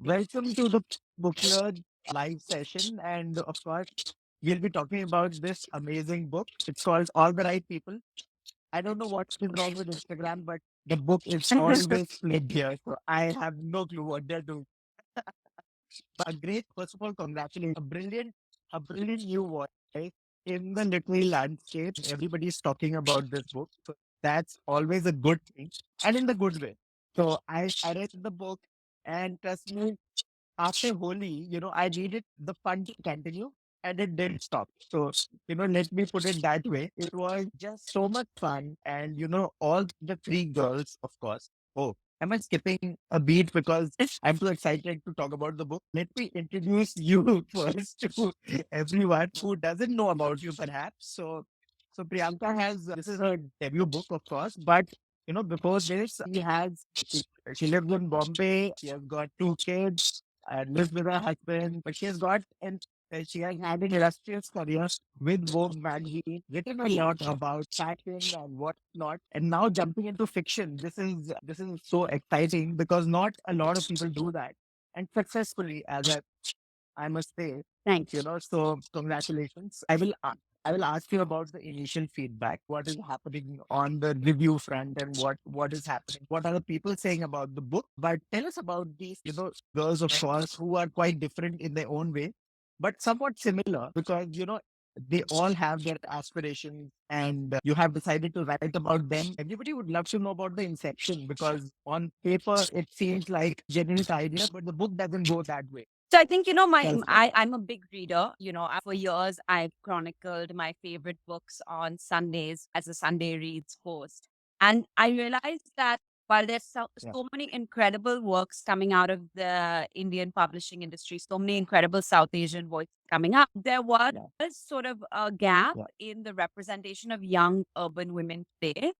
Welcome to the Book Club live session. And of course, we'll be talking about this amazing book. It's called All the Right People. I don't know what is wrong with Instagram, but the book is always flagged here. So I have no clue what they're doing. But a great, first of all, congratulations. A brilliant new voice in the literary landscape. Everybody's talking about this book. So that's always a good thing and in the good way. So I read the book and trust me, after Holi, I needed the fun to continue and it didn't stop. So, let me put it that way. It was just so much fun. And, all the three girls, of course. Oh, am I skipping a beat because I'm too excited to talk about the book? Let me introduce you first to everyone who doesn't know about you, perhaps. So Priyanka this is her debut book, of course, but before this, she lives in Bombay. She has got two kids and lives with her husband, but she has had an illustrious career with Vogue magazine, written a lot about fashion and whatnot, and now jumping into fiction. This is so exciting because not a lot of people do that, and successfully, I must say. Thanks. So congratulations. I will ask you about the initial feedback. What is happening on the review front and what is happening? What are the people saying about the book? But tell us about these, girls, of course, who are quite different in their own way, but somewhat similar because, they all have their aspirations and you have decided to write about them. Everybody would love to know about the inception because on paper it seems like genuine idea, but the book doesn't go that way. So I think, my Tell us. I'm a big reader. For years I've chronicled my favorite books on Sundays as a Sunday Reads host. And I realized that while there's Yeah. so many incredible works coming out of the Indian publishing industry, so many incredible South Asian voices coming up, there was Yeah. sort of a gap Yeah. in the representation of young urban women today.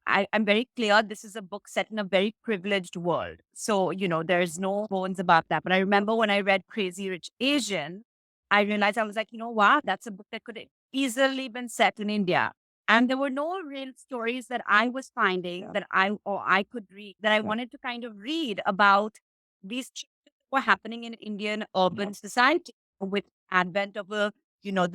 I'm very clear this is a book set in a very privileged world. So, there's no bones about that. But I remember when I read Crazy Rich Asian, I realized I was like, wow, that's a book that could easily been set in India. And there were no real stories that I was finding that I could read that I Yeah. wanted to kind of read about these changes that were happening in Indian urban society with advent of the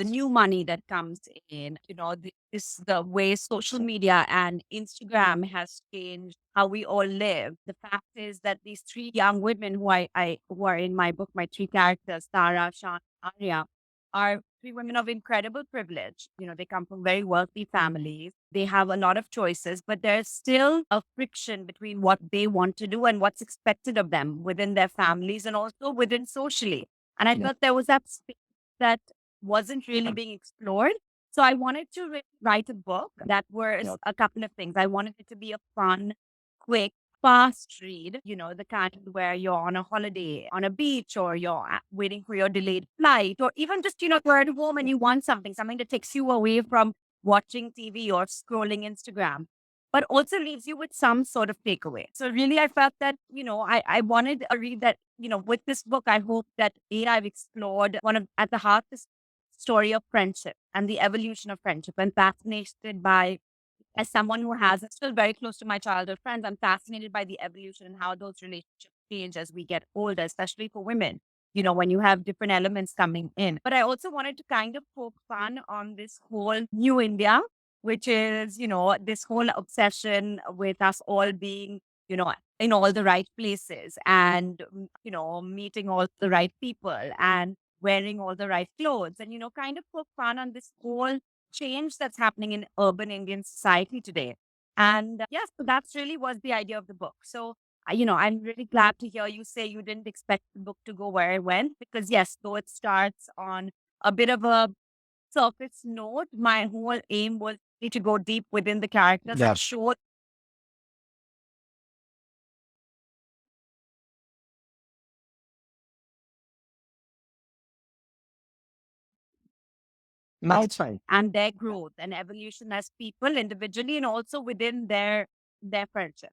new money that comes in, the way social media and Instagram has changed how we all live. The fact is that these three young women who are in my book, my three characters, Tara, Shan, Arya, are three women of incredible privilege. They come from very wealthy families. They have a lot of choices, but there's still a friction between what they want to do and what's expected of them within their families and also within socially. And I Yeah. felt there was that space that wasn't really being explored. So I wanted to write a book that was Yeah. a couple of things. I wanted it to be a fun, quick, fast read, the kind where you're on a holiday on a beach or you're waiting for your delayed flight or even just, you're at home and you want something that takes you away from watching TV or scrolling Instagram, but also leaves you with some sort of takeaway. So really, I felt that, I wanted a read that, with this book, I hope that I've explored one of at the heart this story of friendship and the evolution of friendship and fascinated by as someone who has still very close to my childhood friends, I'm fascinated by the evolution and how those relationships change as we get older, especially for women, when you have different elements coming in. But I also wanted to kind of poke fun on this whole new India, which is, this whole obsession with us all being, in all the right places and, meeting all the right people and wearing all the right clothes and, kind of poke fun on this whole change that's happening in urban Indian society today. And yes, so that's really was the idea of the book. So, I'm really glad to hear you say you didn't expect the book to go where it went because, yes, though it starts on a bit of a surface note, my whole aim was really to go deep within the characters Yeah. and show. Now it's fine. And their growth and evolution as people individually and also within their friendship.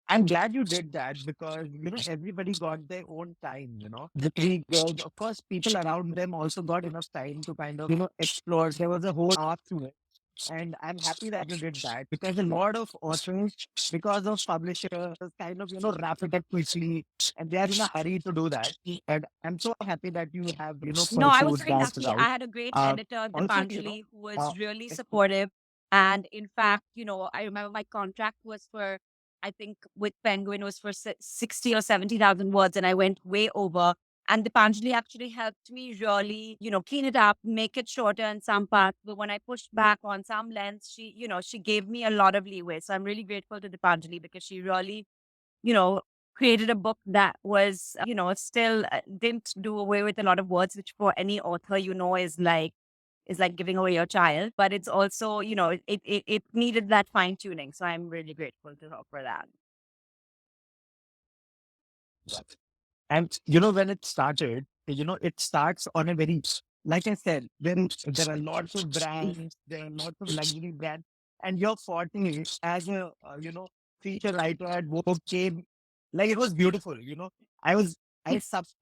I'm glad you did that because everybody got their own time. The three girls, of course, people around them also got enough time to kind of explore. There was a whole arc to it. And I'm happy that you did that because a lot of authors, because of publishers, kind of, wrap it up quickly and they are in a hurry to do that. And I'm so happy that you have, No, I was pursued very that lucky. route. I had a great Uh, editor, Also, Dipanjali, who uh, was really it- supportive. And in fact, I remember my contract was for, I think with Penguin was for 60 or 70,000 words, and I went way over. And Dipanjali actually helped me really, clean it up, make it shorter in some parts. But when I pushed back on some lengths, she gave me a lot of leeway. So I'm really grateful to Dipanjali because she really you know, created a book that was, still didn't do away with a lot of words, which for any author, is like giving away your child. But it's also, it needed that fine tuning. So I'm really grateful to her for that. And when it started, it starts on a very, like I said, there are lots of brands, there are lots of luxury brands, and your forte as a feature writer at Vogue came like it was beautiful. I was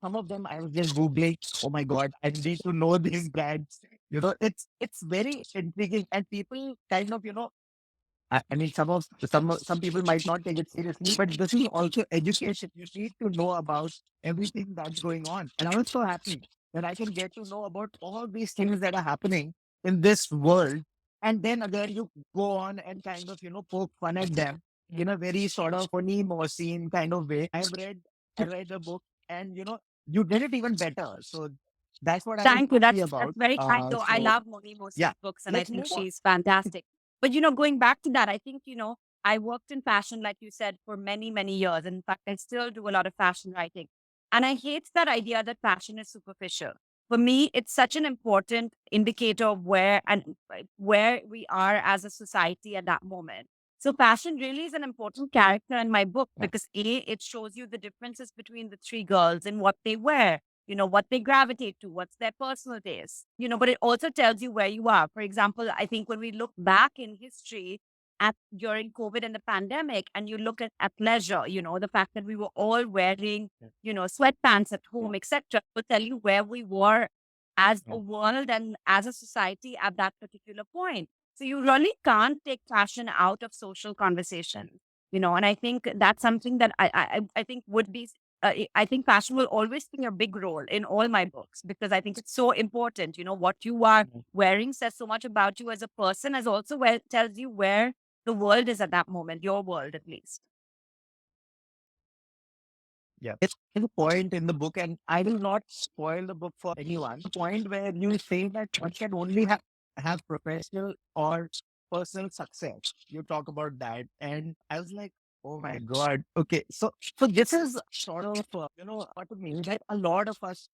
some of them I was just googling. Oh my god, I need to know these brands. It's very intriguing, and people kind of I mean, some people might not take it seriously, but this is also education. You need to know about everything that's going on. And I'm so happy that I can get to know about all these things that are happening in this world. And then again, you go on and kind of, poke fun at them in a very sort of funny, scene kind of way. I read the book and, you did it even better. So that's what I'm Thank you. happy That's about. very kind. Though I So love Moni yeah, Mosey's books, and I let's think move on. she's fantastic. But going back to that, I think I worked in fashion, like you said, for many many years. In fact, I still do a lot of fashion writing, and I hate that idea that fashion is superficial. For me, it's such an important indicator of where we are as a society at that moment. So fashion really is an important character in my book Yeah. because it shows you the differences between the three girls and what they wear, what they gravitate to, what's their personal taste, but it also tells you where you are. For example, I think when we look back in history at during COVID and the pandemic, and you look at leisure, the fact that we were all wearing, sweatpants at home, etc., will tell you where we were as a Yeah. world and as a society at that particular point. So you really can't take fashion out of social conversation, and I think that's something that I think would be I think fashion will always play a big role in all my books because I think it's so important. What you are wearing says so much about you as a person, as also where tells you where the world is at that moment, your world at least. Yeah. There's a point in the book, and I will not spoil the book for anyone. The point where you say that one can only have professional or personal success. You talk about that, and I was like, oh my god. Okay, so this is sort of what I mean that a lot of us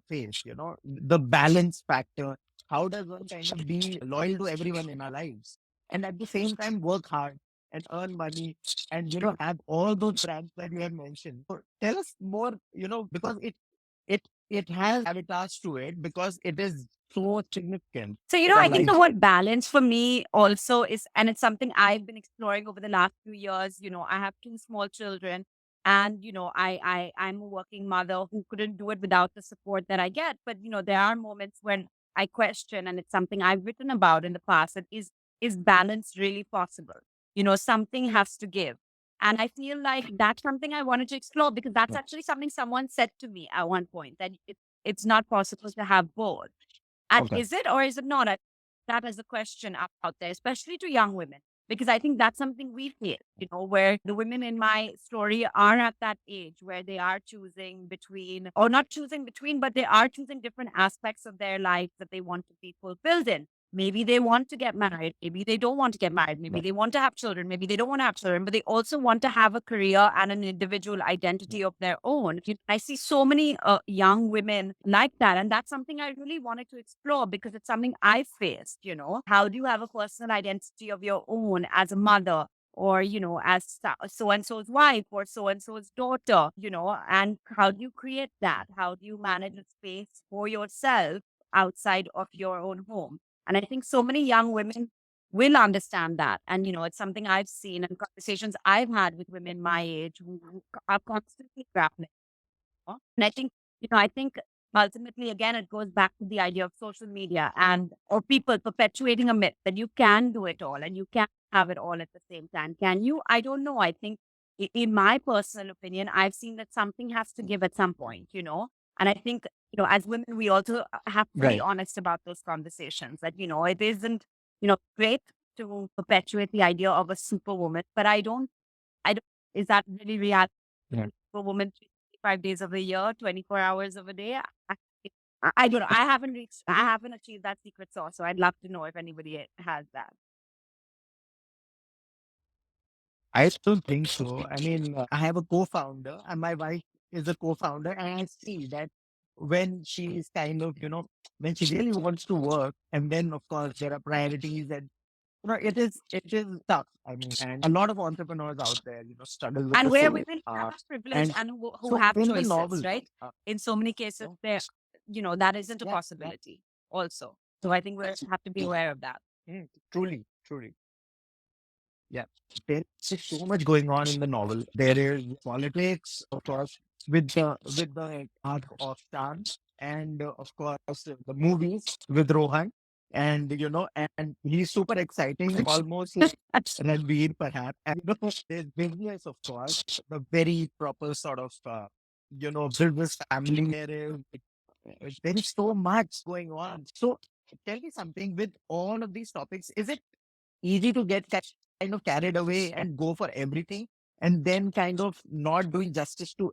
face. The balance factor. How does one kind of be loyal to everyone in our lives, and at the same time work hard and earn money and have all those brands that you have mentioned. So tell us more, because it has avatars to it because it is so significant So, in our I think the lives. word balance for me also is, and it's something I've been exploring over the last few years. I have two small children, and I'm a working mother who couldn't do it without the support that I get. But there are moments when I question, and it's something I've written about in the past. That is balance really possible? Something has to give, and I feel like that's something I wanted to explore because that's Yeah. actually something someone said to me at one point that it's not possible to have both. And Okay. is it or is it not? That is a question out there, especially to young women, because I think that's something we feel, where the women in my story are at that age where they are choosing between, or not choosing between, but they are choosing different aspects of their life that they want to be fulfilled in. Maybe they want to get married. Maybe they don't want to get married. Maybe Yeah. they want to have children. Maybe they don't want to have children, but they also want to have a career and an individual Yeah. identity of their own. I see so many young women like that. And that's something I really wanted to explore because it's something I faced. How do you have a personal identity of your own as a mother? Or, as so and so's wife or so and so's daughter, and how do you create that? How do you manage a space for yourself outside of your own home? And I think so many young women will understand that. And, it's something I've seen and conversations I've had with women my age who are constantly grappling. And I think Ultimately, again, it goes back to the idea of social media and or people perpetuating a myth that you can do it all and you can have it all at the same time. Can you? I don't know. I think, in my personal opinion, I've seen that something has to give at some point, And I think, as women, we also have to be Right. honest about those conversations that, it isn't, great to perpetuate the idea of a superwoman, but I don't, is that really reality Yeah. for women 365 days of the year, 24 hours of a day? I don't know. I haven't achieved that secret sauce. So I'd love to know if anybody has that. I don't think so. I mean, I have a co-founder, and my wife is a co-founder, and I see that when she is kind of, when she really wants to work, and then of course there are priorities, and it is tough. I mean, and a lot of entrepreneurs out there, struggle with And the where same. women have privilege And and who so have in the choices, novel, right? uh, In so many cases, no, there, that isn't a yeah, yeah, possibility also. So I think we have to be aware of that. truly, truly. Yeah, there's just so much going on in the novel. There is politics, of course, with the art of dance, and of course the movies with Rohan, and and he's super exciting, almost like Ranveer, perhaps. And there's business, of course, the very proper sort of business family narrative. There is so much going on. So tell me something with all of these topics. Is it easy to get kind of carried away and go for everything and then kind of not doing justice to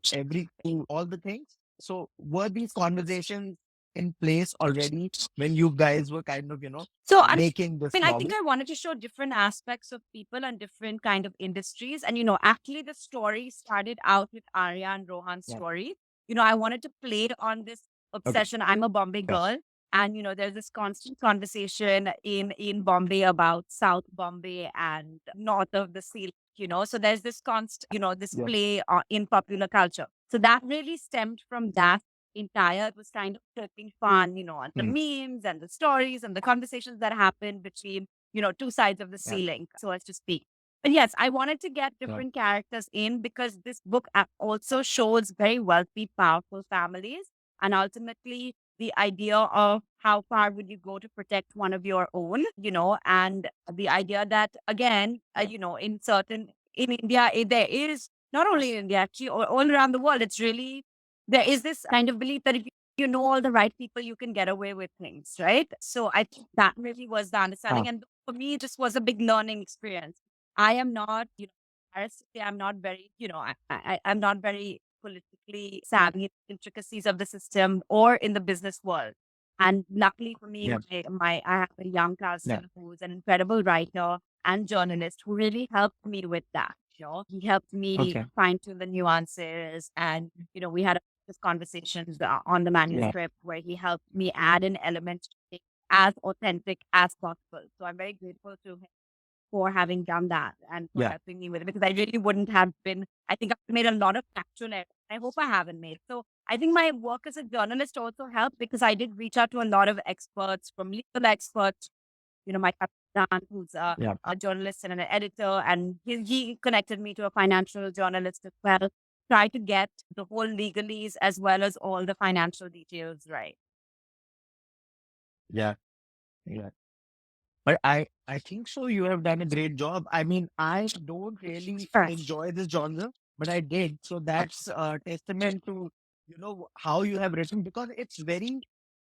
all the things? So were these conversations in place already when you guys were kind of, So I making this mean, I think novel? I wanted to show different aspects of people and different kind of industries. And actually, the story started out with Arya and Rohan's Yeah. story. I wanted to play on this Okay. obsession. I'm a Bombay Yeah. girl, and there's this constant conversation in Bombay about South Bombay and north of the sea. So there's this constant, this Yeah. play in popular culture. So that really stemmed from that entire. It was kind of tripping fun, on the Hmm. memes and the stories and the conversations that happened between, two sides of the Yeah. ceiling, so as to speak. But yes, I wanted to get Yeah. different characters in because this book also shows very wealthy, powerful families. And ultimately, the idea of how far would you go to protect one of your own, and the idea that, again, in India, there is not only in India, actually, all around the world, it's really there is this kind of belief that if you know all the right people, you can get away with things, right? So I think that really was the Ah. understanding. And for me, it just was a big learning experience. I am not, embarrassed to say I'm not very, I'm not very politically savvy in intricacies of the system or in the business world. And luckily for me, Yeah. I have a young Yeah. cousin who's an incredible writer and journalist who really helped me with that. He helped me Okay. fine tune the nuances, and we had this conversations on the Yeah. manuscript where he helped me add an element to make it as authentic as possible. So I'm very grateful to him for having done that and for Yeah. helping me with it because I really wouldn't have been. I think I've made a lot of factual errors. I hope I haven't made. So I think my work as a journalist also helped because I did reach out to a lot of experts, from legal experts, my cousin, who's Yeah. a journalist and an editor, and he connected me to a financial journalist as well. Try to get the whole legalese as well as all the financial details right. Yeah. Yeah. But I think so. You have done a great job. I mean, I don't really Correct. enjoy this genre, but I did. So that's a testament to how you have written, because it's very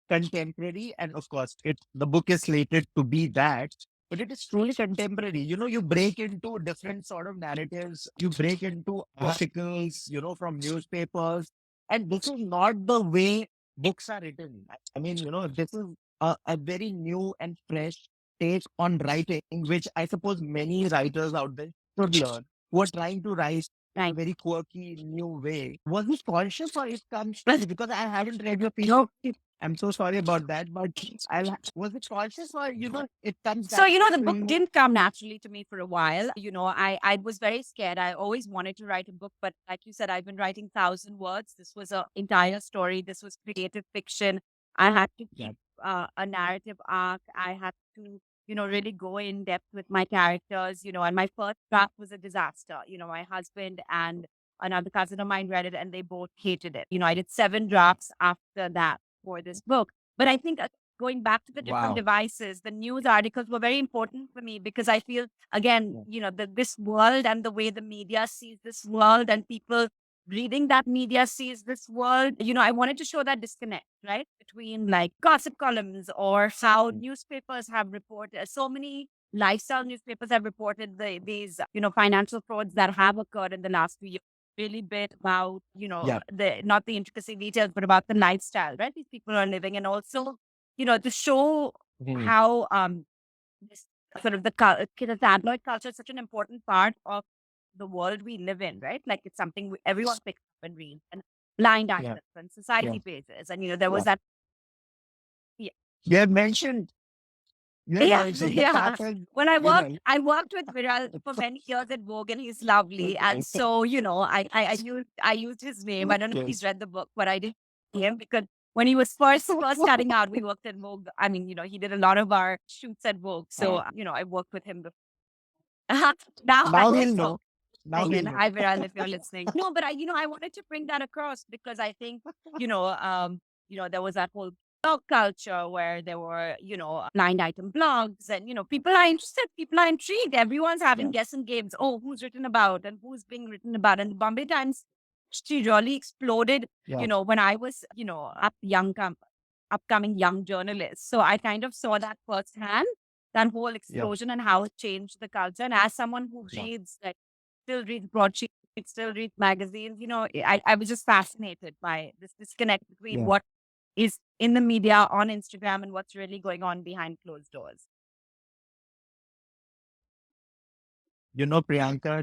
contemporary, and of course the book is slated to be that, but it is truly contemporary. You break into different sort of narratives, you break into articles, from newspapers, and this is not the way books are written. I mean, this is a very new and fresh take on writing, which I suppose many writers out there should learn, who are trying to write a Right. very quirky new way. Was this conscious, or it comes because I haven't read your piece? I'm so sorry about that, but was it conscious, or it comes So, naturally the to book you? didn't come naturally to me for a while. I was very scared. I always wanted to write a book, but like you said, I've been writing 1,000 words. This was an entire story. This was creative fiction. I had to Yeah, keep a narrative arc. I had to, really go in depth with my characters, and my first draft was a disaster. My husband and another cousin of mine read it and they both hated it. I did 7 drafts after that for this book. But I think going back to the different Wow. devices, the news articles were very important for me because I feel, again, Yeah. this world and the way the media sees this world and people reading that media sees this world, I wanted to show that disconnect, right? Between like gossip columns or how Mm. newspapers have reported, so many lifestyle newspapers have reported these, financial frauds that have occurred in the last few years. Really bit about, Yeah. the not the intricacy details, but about the lifestyle, right? These people are living, and also, to show Mhm. how this sort of the tabloid culture is such an important part of the world we live in, right? Like it's something everyone picks up and reads, and blind Yeah. items and Yeah. society pages, and there Yeah. was that. Yeah, You have mentioned, you have yeah, mentioned the yeah. fact that, Well, you know, I worked with Viral for many years at Vogue, and he's lovely. And okay. so, I used his name. I don't know if Okay. he's read the book, but I did him because when he was first starting out, we worked at Vogue. I mean, he did a lot of our shoots at Vogue. So, I worked with him before. Now I Now he'll also know. Now again, he'll know. hi Viral, if you're listening. No, but I wanted to bring that across because I think, there was that whole blog culture where there were, blind item blogs and, people are interested, people are intrigued. Everyone's having Yeah. guessing games. Oh, who's written about and who's being written about. And the Bombay Times, she really exploded, Yeah. when I was, upcoming young journalist. So I kind of saw that firsthand, that whole Yeah. explosion and how it changed the culture. And as someone who Yeah. reads, like, still reads broadsheets, still reads magazines, I was just fascinated by this disconnect between Yeah. what is in the media on Instagram and what's really going on behind closed doors. Priyanka,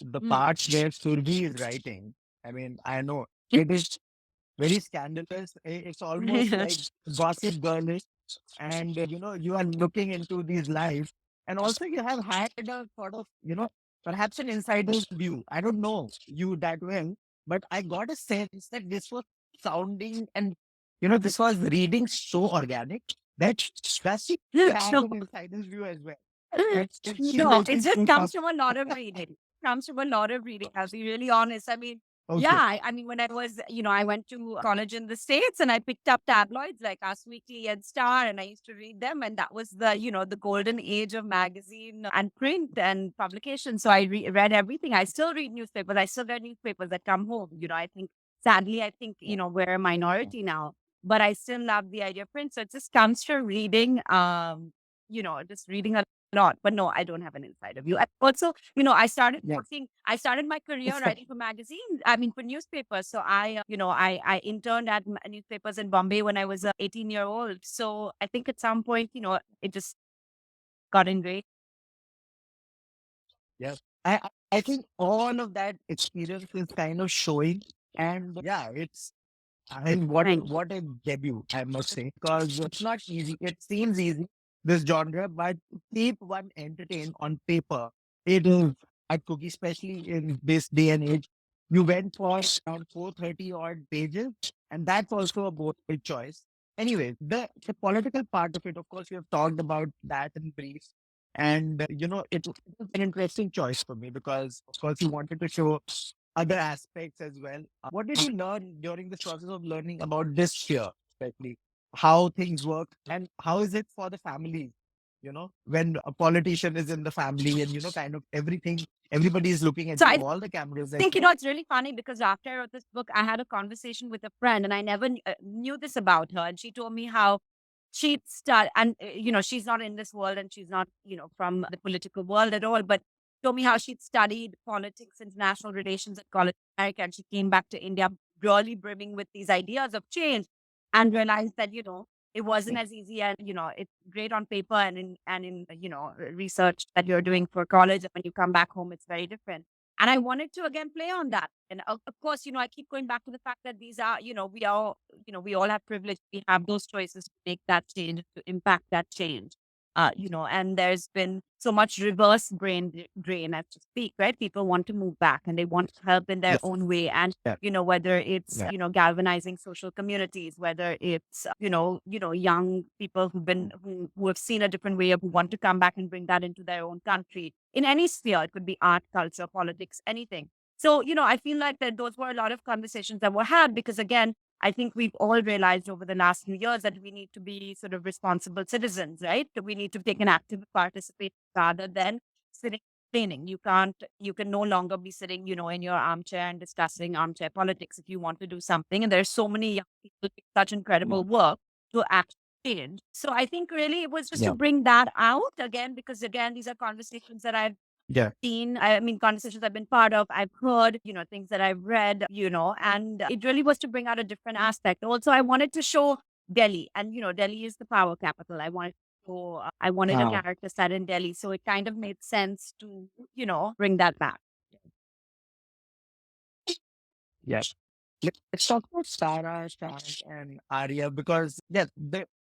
the Mm. parts where Surbi is writing, I mean, I know it is very scandalous. It's almost like gossip girlish. And, you are looking into these lives. And also, you have had a sort of, perhaps an insider's view. I don't know you that well, but I got a sense that this was sounding and, this was reading so organic that she had No, an insider's view as well. And she no, makes it it just so comes tough. from a lot of reading. Comes from a lot of reading. I'll be really honest. I mean, yeah, Okay. I mean, when I was, I went to college in the States and I picked up tabloids like Us Weekly and Star, and I used to read them. And that was the golden age of magazine and print and publication. So I read everything. I still read newspapers. I still read newspapers that come home. I think, sadly, I think, Yeah. we're a Yeah. minority now, but I still love the idea of print. So it just comes from reading, just reading a lot. But no, I don't have an insider view. And also, Yeah. I started my career writing for magazines, I mean, for newspapers. So I interned at newspapers in Bombay when I was 18-year-old. So I think at some point, it just got ingrained. Yeah. I think all of that experience is kind of showing. And yeah, I mean, Thank you. what a debut, I must say, because it's not easy. It seems easy, this genre, but to keep one entertained on paper, it is a cookie, especially in this day and age. You went for around 430 odd pages, and that's also a bold choice. Anyway, the political part of it, of course, we have talked about that in brief. And, it was an interesting choice for me because, of course, you wanted to show other aspects as well. What did you learn during the process of learning about this sphere, especially how things work and how is it for the family? When a politician is in the family and, kind of everything, everybody is looking at So you, I all the cameras. think, it's really funny because after I wrote this book, I had a conversation with a friend and I never knew this about her. And she told me how she'd start, and, she's not in this world and she's not, from the political world at all, but told me how she'd studied politics, international relations at college in America. And she came back to India really brimming with these ideas of change and realized that, it wasn't as easy and, it's great on paper and in, research that you're doing for college. And when you come back home, it's very different. And I wanted to again play on that. And of course, I keep going back to the fact that these are, we all have privilege. We have those choices to make that change, to impact that change. And there's been so much reverse brain drain, as to speak, right? People want to move back and they want help in their Yeah. own way. And, Yeah. whether it's, Yeah. galvanizing social communities, whether it's, young people who have seen a different way, who want to come back and bring that into their own country in any sphere. It could be art, culture, politics, anything. So, I feel like that those were a lot of conversations that were had because, again, I think we've all realized over the last few years that we need to be sort of responsible citizens, right? That we need to take an active participation rather than sitting complaining. You can no longer be sitting, in your armchair and discussing armchair politics if you want to do something. And there's so many young people doing such incredible work to actually change. So I think really it was just to Yeah. bring that out again, because again, these are conversations that I've Yeah. seen, I mean, conversations I've been part of, I've heard, things that I've read, and it really was to bring out a different aspect. Also, I wanted to show Delhi, and, Delhi is the power capital. I wanted a Wow. character set in Delhi. So it kind of made sense to, bring that back. Yes. Let's talk about Sarah, Shan, and Arya because yeah,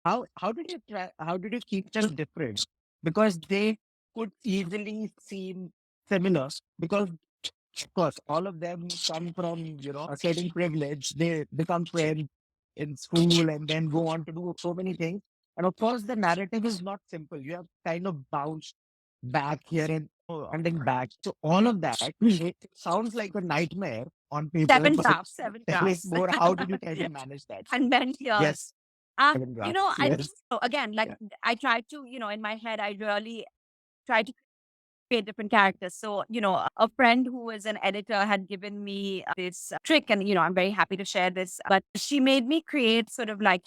how did you keep them different? Because they could easily seem similar because of course all of them come from a certain privilege. They become friends in school and then go on to do so many things. And of course the narrative is not simple. You have kind of bounced back here and ending back. So all of that it sounds like a nightmare on paper, Seven but drafts, seven tell us drafts. more. How did you kind of manage that? And then years. Yes, 7 drafts. I think Yes. so. Again, like Yeah. I tried to, in my head, I really tried to create different characters. So, a friend who was an editor had given me this trick, and, I'm very happy to share this. But she made me create sort of like,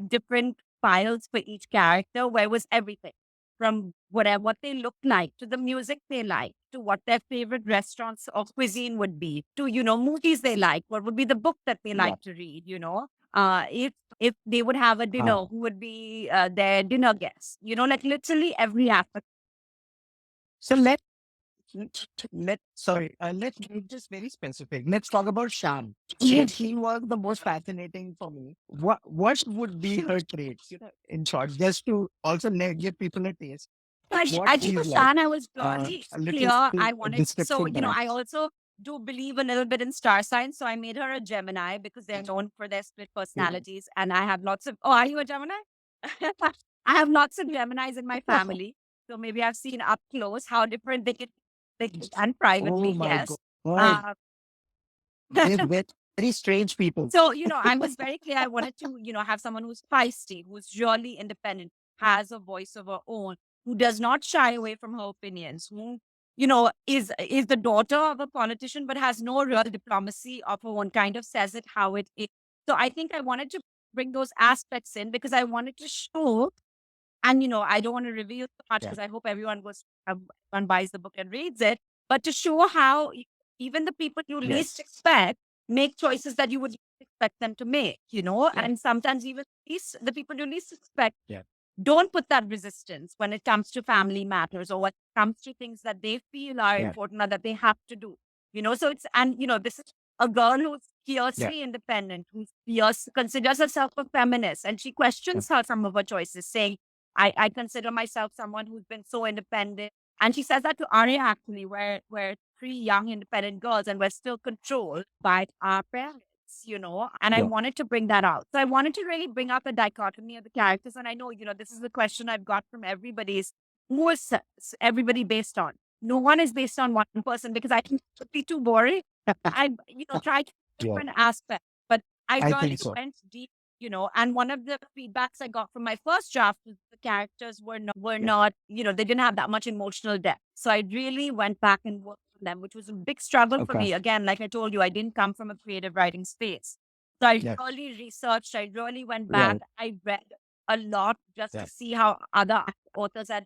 different files for each character where it was everything from what they looked like to the music they like to what their favorite restaurants or cuisine would be to, movies they like, what would be the book that they Yeah. like to read, if they would have a dinner, Ah. who would be their dinner guest, like literally every aspect. So let's make this very specific. Let's talk about Sham. She was the most fascinating for me. What would be her traits? In short, just to also give people a taste. What I think she's with like. Shan, I was really A little clear. I wanted, so, description, I perhaps. also do believe a little bit in star signs. So I made her a Gemini because they're known for their split personalities. And I have lots of, oh, are you a Gemini? I have lots of Geminis in my family. So maybe I've seen up close how different they can and Oh privately, my yes. God. Uh, They're very strange people. So, I was very clear. I wanted to, have someone who's feisty, who's really independent, has a voice of her own, who does not shy away from her opinions, who, is the daughter of a politician, but has no real diplomacy of her own, kind of says it how it is. So I think I wanted to bring those aspects in because I wanted to show, and, I don't want to reveal too much Yeah. because I hope everyone buys the book and reads it. But to show how even the people you least Yes. expect make choices that you would not expect them to make, Yeah. and sometimes even the people you least expect Yeah. don't put that resistance when it comes to family matters or when it comes to things that they feel are Yeah. important or that they have to do. So it's, and, this is a girl who's Yeah. fiercely independent, who considers herself a feminist, and she Yeah. questions some of her choices, saying, I consider myself someone who's been so independent. And she says that to Arya actually, where we're three young independent girls and we're still controlled by our parents, and I Yeah. wanted to bring that out. So I wanted to really bring out the dichotomy of the characters. And I know, this is the question I've got from everybody is who is everybody based on? No one is based on one person because I think it would be too boring. I, tried Yeah. different aspects, but I I really think so. went deep, and one of the feedbacks I got from my first draft was the characters were Yeah. not, they didn't have that much emotional depth. So I really went back and worked on them, which was a big struggle for Okay. me. Again, like I told you, I didn't come from a creative writing space. So I Yeah. really researched, I really went back, Right. I read a lot just Yeah. to see how other authors had,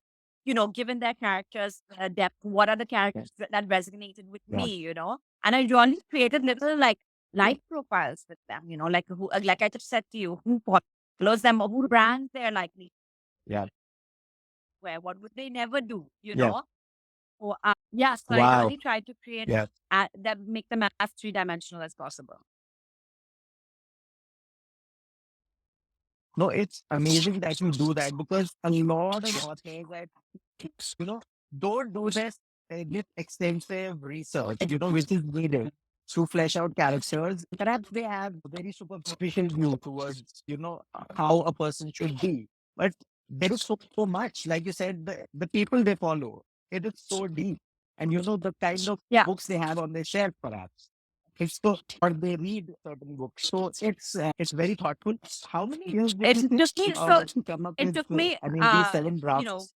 given their characters depth. What are the Yeah. characters that resonated with Yeah. me, And I really created little like life profiles with them, like who, like I just said to you, who follows them, or who brands they're likely Yeah. where, what would they never do, Yeah. Or, yeah, so I Wow. really tried to create Yeah. that make them as three-dimensional as possible. No, it's amazing that you do that because a lot of authors that you know don't do this extensive research, which is needed to flesh out characters. Perhaps they have a very superficial view towards, how a person should be. But there is so much, like you said, the people they follow. It is so deep. and the kind of Yeah. books they have on their shelf, perhaps. It's so, or they read certain books. So it's very thoughtful. How many years did It it take took me so to come up it with, took me I mean, these seven you know, drafts?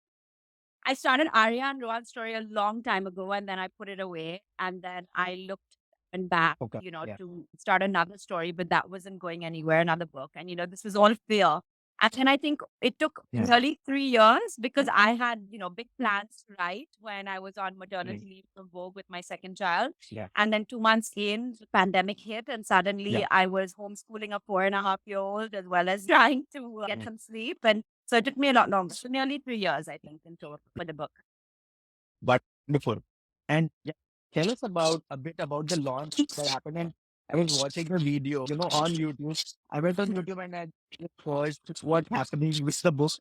I started Arya and Rohan's story a long time ago, and then I put it away. And then I looked and back, Okay. Yeah. to start another story, but that wasn't going anywhere, another book. And, this was all fear. And then I think it took Yeah. nearly 3 years because I had, big plans to write when I was on Right. maternity leave from Vogue with my second child. Yeah. And then 2 months in, the pandemic hit, and Yeah. suddenly I was homeschooling a 4.5-year-old as well as trying to get Mm. some sleep. And so it took me a lot longer. So nearly 3 years, I think, in total for the book. Wonderful. And yeah, tell us about a bit about the launch that happened. And I was watching the video, on YouTube. I went on YouTube and I just watched what's happening with the book.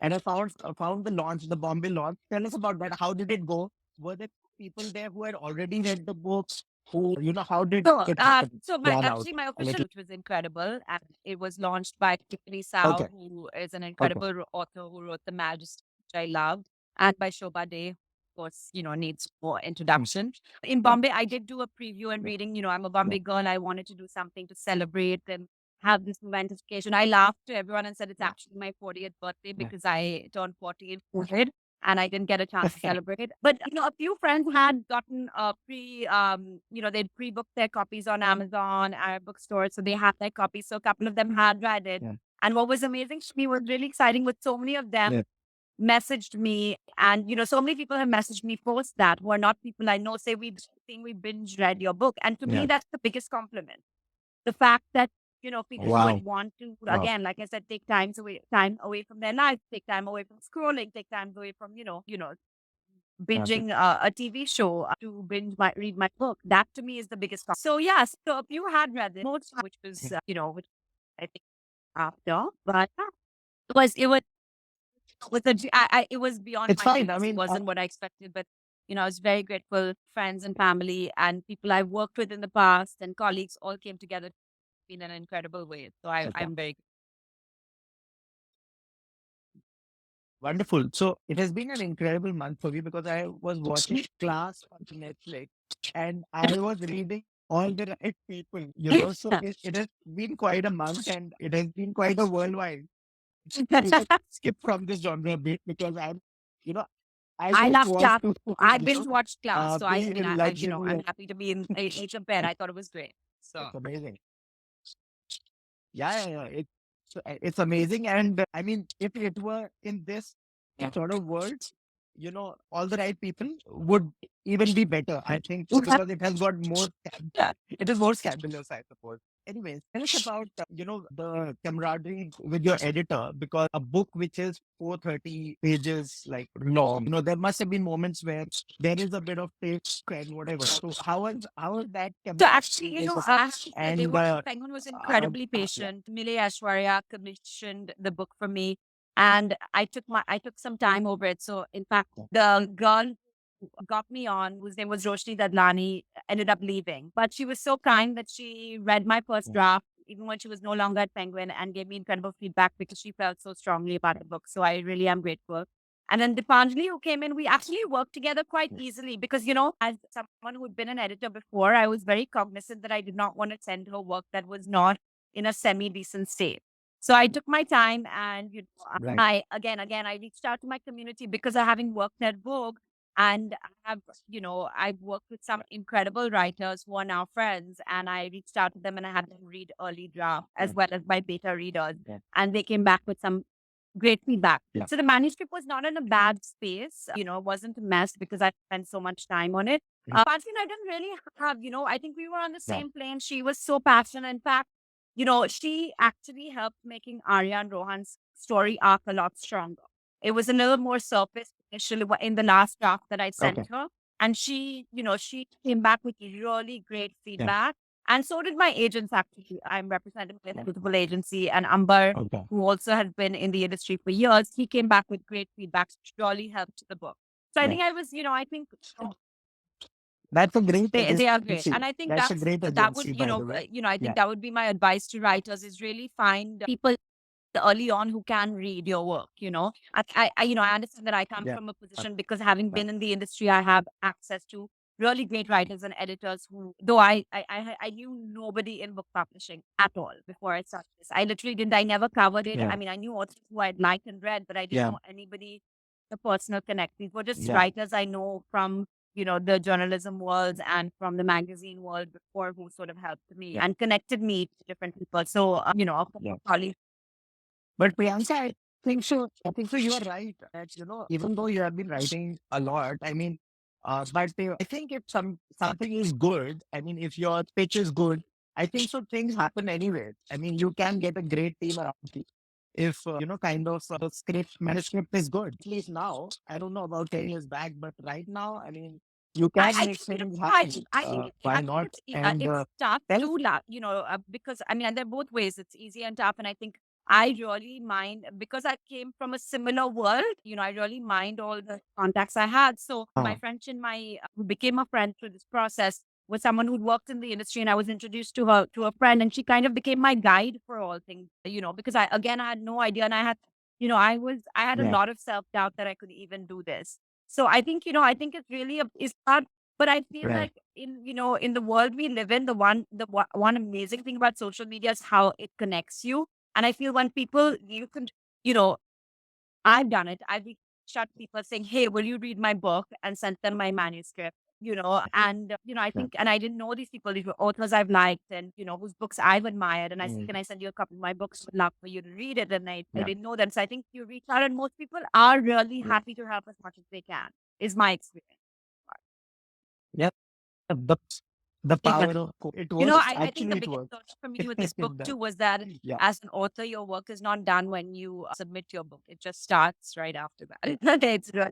And I found the launch, the Bombay launch. Tell us about that. How did it go? Were there people there who had already read the books? Who, how did So, it happen? so my Plan out actually my a official little. launch was incredible, and it was launched by Tiffany Sao, Okay. who is an Okay. incredible author who wrote The Majesty, which I loved, and by Shobha Day, of course, needs more introduction. In Bombay, I did do a preview and Yeah. reading. I'm a Yeah. Bombay girl. I wanted to do something to celebrate and have this momentous occasion. I laughed to everyone and said it's actually my 40th birthday Yeah. because I turned 40 in COVID and I didn't get a chance to celebrate. But a few friends had gotten they'd pre-booked their copies on Amazon, Arab bookstores, so they had their copies. So a couple of them had read it. Yeah. And what was amazing to me was really exciting. With so many of them Yeah. messaged me, and so many people have messaged me post that who are not people I know say we binge read your book, and to me Yeah. that's the biggest compliment. The fact that people Wow. would want to, Wow. again, like I said, take time away from their life, take time away from scrolling, take time away from Yeah. binging a TV show to read my book. That to me is the biggest. So yes, so if you had read it, most which was which I think after, but yeah, it was beyond It's my fine. I dreams. It mean, wasn't what I expected, but I was very grateful. Friends and family and people I've worked with in the past and colleagues all came together in an incredible way. So okay. I'm very Wonderful. So it has been an incredible month for me because I was watching Class on Netflix and I was reading all the right people, So it has been quite a month and it has been quite a worldwide. I just skip from this genre a bit because you know, I I just love want class. to, I binge watched class. So be in I'm luxury. happy to be in age of bed. I thought it was great. So It's amazing. Yeah. It's amazing. And I mean, if it were in this sort of world, all the right people would even be better, I think, because it has got more, it is more scandalous, I suppose. Anyways, tell us about, the camaraderie with your editor, because a book which is 430 pages like long, there must have been moments where there is a bit of text and whatever. So how was that So actually, camaraderie? I have to say And, Penguin was uh, incredibly yeah. patient. Mile Ashwarya commissioned the book for me, and I took some time over it. So in fact, the girl who got me on, whose name was Roshni Dadlani, ended up leaving. But she was so kind that she read my first draft, even when she was no longer at Penguin, and gave me incredible feedback because she felt so strongly about the book. So I really am grateful. And then Dipanjali, who came in, we actually worked together quite easily because, as someone who'd been an editor before, I was very cognizant that I did not want to send her work that was not in a semi decent state. So I took my time and, Right. I reached out to my community because of having worked at Vogue. And I've worked with some incredible writers who are now friends, and I reached out to them and I had them read early draft as well as my beta readers. Yeah. And they came back with some great feedback. Yeah. So the manuscript was not in a bad space, it wasn't a mess because I spent so much time on it. Pansi and I didn't really have, I think we were on the Yeah. same plane. She was so passionate. In fact, she actually helped making Arya and Rohan's story arc a lot stronger. It was a little more surface initially in the last draft that I sent Okay. her. And she came back with really great Yeah. feedback. And so did my agents, actually. I'm represented by a beautiful agency, and Amber, Okay. who also has been in the industry for years, he came back with great feedback, which really helped the book. So I Yeah. think I think That's a great they are great. agency. And I think That's a great that would, agency, by the way. I Yeah. think that would be my advice to writers is really find people early on who can read your work, you know. I understand that I come Yeah. from a position because having been in the industry, I have access to really great writers and editors who, though I knew nobody in book publishing at all before I started this. I literally didn't, I never covered it. Yeah. I mean, I knew authors who I'd liked and read, but I didn't Yeah. know anybody, the personal connect. These were just Yeah. writers I know from, you know, the journalism world and from the magazine world before who sort of helped me Yeah. and connected me to different people. So, you know, Yeah. colleagues. But Priyanka, I think so. I think so. You are right that even though you have been writing a lot, I mean, but I think if something is good, I mean, if your pitch is good, I think so. Things happen anyway. I mean, you can get a great team around you if kind of the script manuscript is good. At least now, I don't know about 10 years back, but right now, I mean, you can I make think, you know, things happen. I think Why not? And it's tough tell us. to you know, because I mean, and they're both ways. It's easy and tough, and I think I really mind because I came from a similar world. You know, I really mind all the contacts I had. So my friend in my who became a friend through this process was someone who'd worked in the industry, and I was introduced to her to a friend, and she kind of became my guide for all things. You know, because I had no idea, and I had, you know, I had a Yeah. lot of self doubt that I could even do this. So I think, you know, I think it's really it's hard, but I feel Right. like in, you know, in the world we live in, one amazing thing about social media is how it connects you. And I feel when people you can, you know, I've done it. I've reached out to people saying, "Hey, will you read my book?" and sent them my manuscript. You know, and you know, I Yeah. think, and I didn't know these people. These were authors I've liked, and you know, whose books I've admired. And I said, Mm. "Can I send you a copy of my books? Would love for you to read it." And I Yeah. didn't know that. So I think you reach out, and most people are really Yeah. happy to help as much as they can. Is my experience. Yeah. The the Even. power of it You know, works. I think the Actually, it biggest works. learning for me with this book It does. too was that Yeah. as an author, your work is not done when you submit your book. It just starts right after that. It's really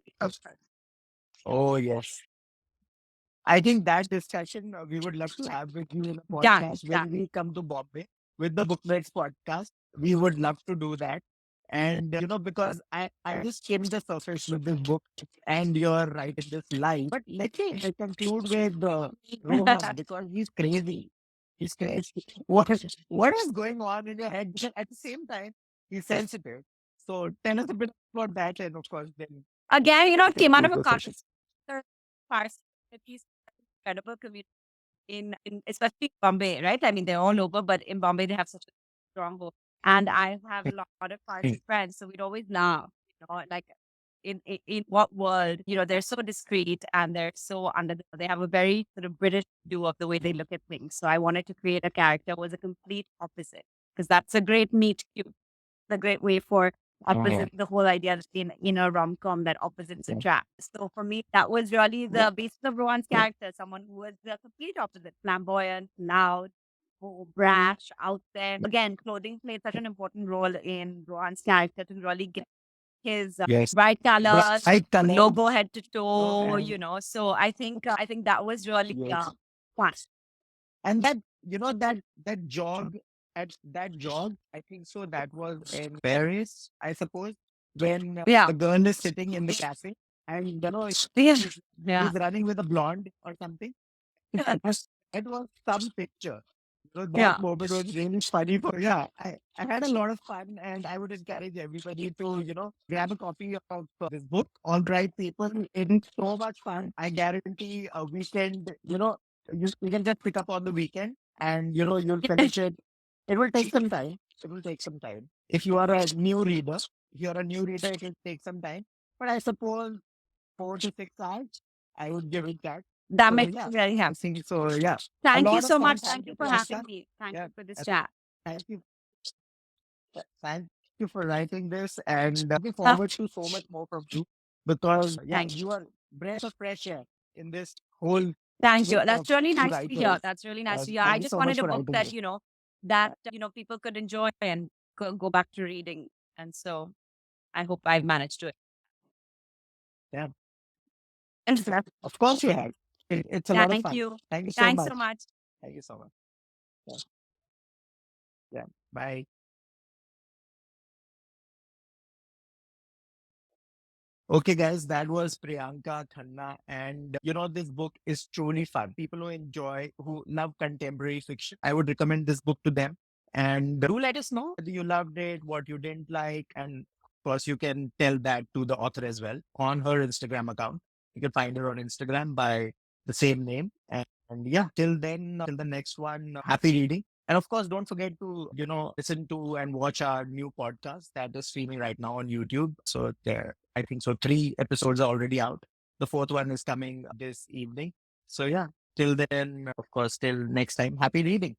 Oh yes. I think that discussion we would love to have with you in a done. podcast Done. when we come to Bombay with the Bookmates podcast. We would love to do that. And because I just came to the surface with this book and you're writing this live. But let me conclude with Rohan because he's crazy. He's crazy. What is going on in your head? Because at the same time, he's sensitive. So tell us a bit about that and of course then Again, you know, we it came out of conclude a the session. conversation. Farsi, he's incredible community in especially Bombay, right? I mean, they're all over, but in Bombay they have such a strong hold. And I have a lot of Farsi friends, so we'd always laugh, you know, like in what world, you know, they're so discreet and they're so they have a very sort of British view of the way they look at things. So I wanted to create a character who was a complete opposite because that's a great meet cute, a great way for Oh, opposite the whole idea that in a rom com that opposites yeah. attract. So for me, that was really Yeah. the basis of Rohan's character, someone who was the complete opposite, flamboyant, loud, brash, out there. Again, clothing played such an important role in Rohan's character to really get his Yes. bright colors, Bright color. logo head to toe, And you know. So I think that was really yes. fun. And that that jog that jog, I think so that was in Paris, I suppose, when Yeah. the girl is sitting in the cafe and Yeah. he's Yeah. running with a blonde or something. It was some picture. So that Yeah. moment was really funny for yeah. I had a lot of fun and I would encourage everybody to, grab a copy of this book. All right, people. It is so much fun. I guarantee a weekend, you can just pick up on the weekend and you'll finish it. It will take some time. It will take some time. If you are a new reader, it will take some time. But I suppose 4 to 6 hours, I would give it that. That So makes yeah, me very I happy. think so. Yeah, a Thank you lot of so fun. much. Thank Thank you, you for having Priyanka. me. Thank Yeah, you for this uh, chat. thank you. Thank you for writing this, and looking Uh, forward to so much more from you because yeah, Thank you. you are breath of fresh air in this whole Thank you. group of That's really nice to hear. writers. That's really nice to hear. Thank I you just so much wanted a for book writing that, this. you know, people could enjoy and go back to reading. And so I hope I've managed to. Yeah, And of course you have. It's a lot of thank fun. you. Thank you so Thanks so much. much. Thank you so much. Yeah, yeah. Bye. Okay, guys, that was Priyanka Khanna. And this book is truly fun. People who love contemporary fiction, I would recommend this book to them. And do let us know whether you loved it, what you didn't like. And of course, you can tell that to the author as well on her Instagram account. You can find her on Instagram by the same name. And yeah, till then, till the next one, happy reading. And of course, don't forget to, listen to and watch our new podcast that is streaming right now on YouTube. So there, I think so 3 episodes are already out. The fourth one is coming this evening. So yeah, till then, of course, till next time, happy reading.